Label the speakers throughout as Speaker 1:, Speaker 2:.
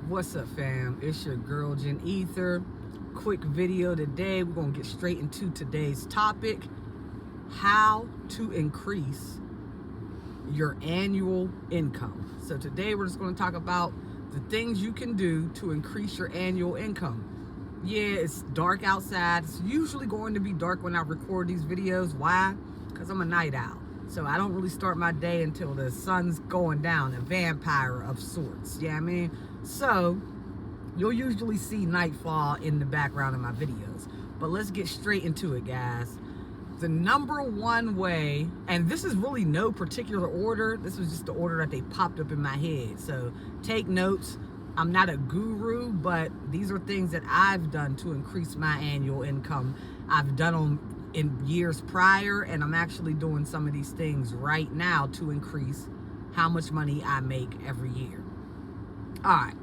Speaker 1: What's up, fam? It's your girl Jen Ether. Quick video today. We're gonna get straight into today's topic: how to increase your annual income. So today we're just gonna talk about the things you can do to increase your annual income. Yeah, it's dark outside. It's usually going to be dark when I record these videos. Why? Because I'm a night owl. So I don't really start my day until the sun's going down, a vampire of sorts. Yeah, I mean? So you'll usually see nightfall in the background of my videos. But let's get straight into it, guys. The number one way, and this is really no particular order. This was just the order that they popped up in my head. So take notes. I'm not a guru, but these are things that I've done to increase my annual income. I've done them in years prior, and I'm actually doing some of these things right now to increase how much money I make every year. All right,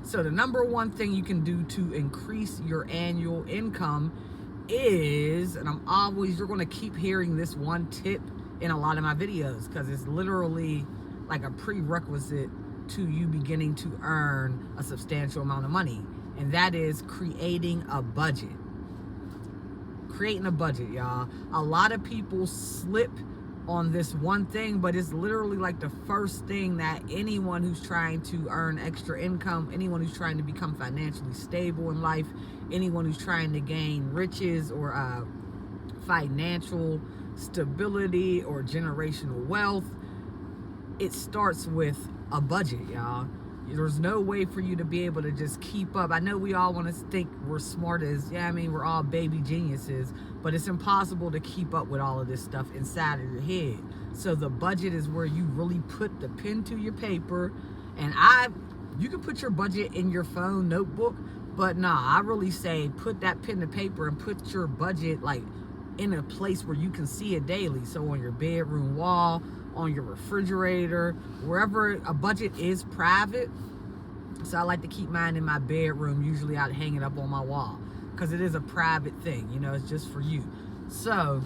Speaker 1: so the number one thing you can do to increase your annual income is, and you're gonna keep hearing this one tip in a lot of my videos because it's literally like a prerequisite to you beginning to earn a substantial amount of money, and that is creating a budget. Creating a budget, y'all. A lot of people slip on this one thing, but it's literally like the first thing that anyone who's trying to earn extra income, anyone who's trying to become financially stable in life, anyone who's trying to gain riches or financial stability or generational wealth, it starts with a budget, y'all. There's no way for you to be able to just keep up. I know we all want to think we're smart as, we're all baby geniuses, but it's impossible to keep up with all of this stuff inside of your head. So the budget is where you really put the pen to your paper. And you can put your budget in your phone notebook, but nah, I really say put that pen to paper and put your budget like in a place where you can see it daily. So on your bedroom wall, on your refrigerator, wherever. A budget is private, so I like to keep mine in my bedroom. Usually I'd hang it up on my wall because it is a private thing, it's just for you. So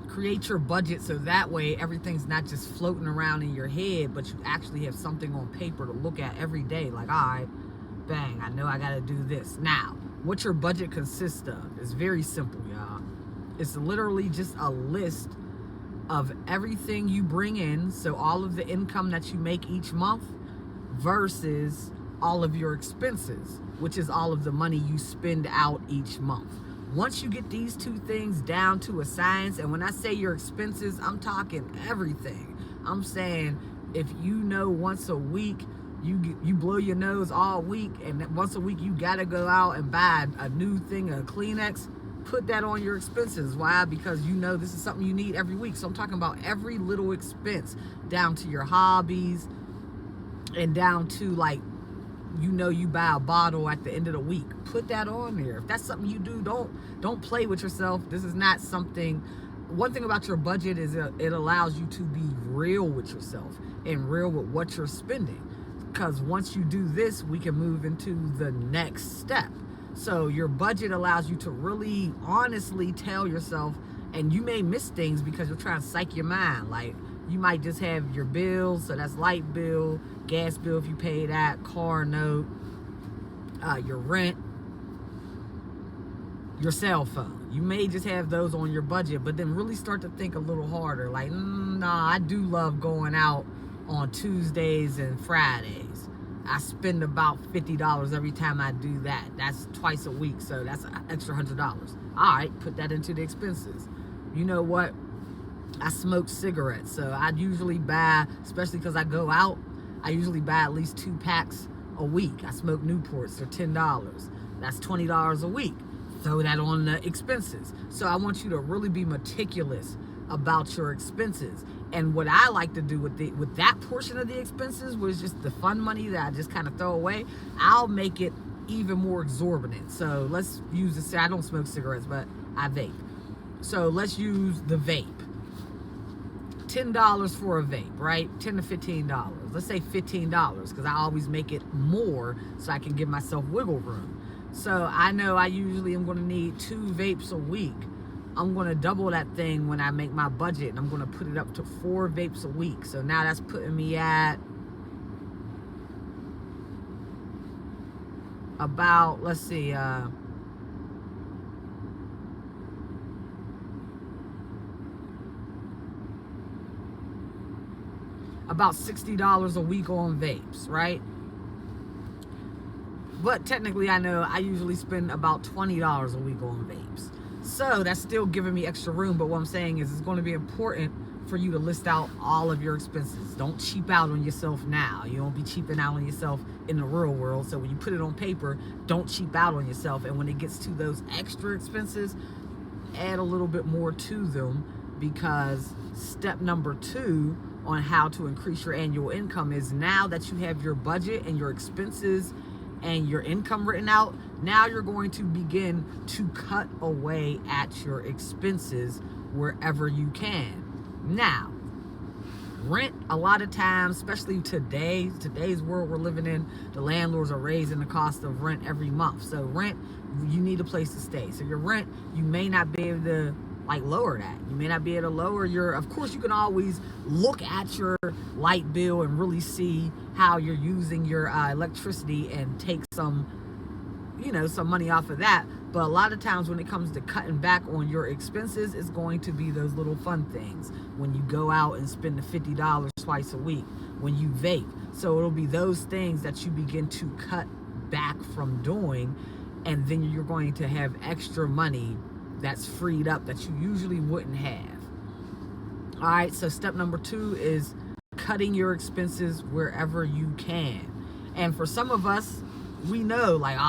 Speaker 1: create your budget so that way everything's not just floating around in your head, but you actually have something on paper to look at every day. Like, all right, bang, I know I gotta do this. Now, what your budget consists of is very simple, y'all. It's literally just a list of everything you bring in, so all of the income that you make each month versus all of your expenses, which is all of the money you spend out each month. Once you get these two things down to a science, and when I say your expenses, I'm talking everything. I'm saying if once a week you blow your nose all week, and once a week you gotta go out and buy a new thing of Kleenex, put that on your expenses. Why? Because this is something you need every week. So I'm talking about every little expense, down to your hobbies and down to you buy a bottle at the end of the week. Put that on there. If that's something you do, don't play with yourself. This is not something. One thing about your budget is it allows you to be real with yourself and real with what you're spending. Because once you do this, we can move into the next step. So your budget allows you to really honestly tell yourself, and you may miss things because you're trying to psych your mind. Like, you might just have your bills, so that's light bill, gas bill if you pay that, car note, your rent, your cell phone. You may just have those on your budget, but then really start to think a little harder. Like, nah, I do love going out on Tuesdays and Fridays. I spend about $50 every time I do that. That's twice a week, so that's an extra $100. All right, put that into the expenses. You know what? I smoke cigarettes, so I usually buy, especially because I go out, I usually buy at least 2 packs a week. I smoke Newports, they're $10. That's $20 a week. Throw that on the expenses. So I want you to really be meticulous about your expenses. And what I like to do with that portion of the expenses, was just the fun money that I just kind of throw away, I'll make it even more exorbitant. So let's use I don't smoke cigarettes, but I vape. So let's use the vape. $10 for a vape, right? $10 to $15. Let's say $15, because I always make it more so I can give myself wiggle room. So I know I usually am going to need 2 vapes a week. I'm going to double that thing when I make my budget, and I'm going to put it up to 4 vapes a week. So now that's putting me at about, let's see, about $60 a week on vapes, right? But technically, I know I usually spend about $20 a week on vapes. So that's still giving me extra room. But what I'm saying is it's going to be important for you to list out all of your expenses. Don't cheap out on yourself now. You don't be cheaping out on yourself in the real world. So when you put it on paper, don't cheap out on yourself. And when it gets to those extra expenses, add a little bit more to them, because step number 2 on how to increase your annual income is, now that you have your budget and your expenses and your income written out, now you're going to begin to cut away at your expenses wherever you can. Now, rent, a lot of times, especially today's world we're living in, the landlords are raising the cost of rent every month. So rent, you need a place to stay. So your rent, you may not be able to lower that. You may not be able to lower your, of course you can always look at your light bill and really see how you're using your electricity and take some money off of that. But a lot of times when it comes to cutting back on your expenses, it's going to be those little fun things. When you go out and spend the $50 twice a week, when you vape. So it'll be those things that you begin to cut back from doing, and then you're going to have extra money that's freed up that you usually wouldn't have. All right, so step number 2 is cutting your expenses wherever you can. And for some of us, we know, like, oh,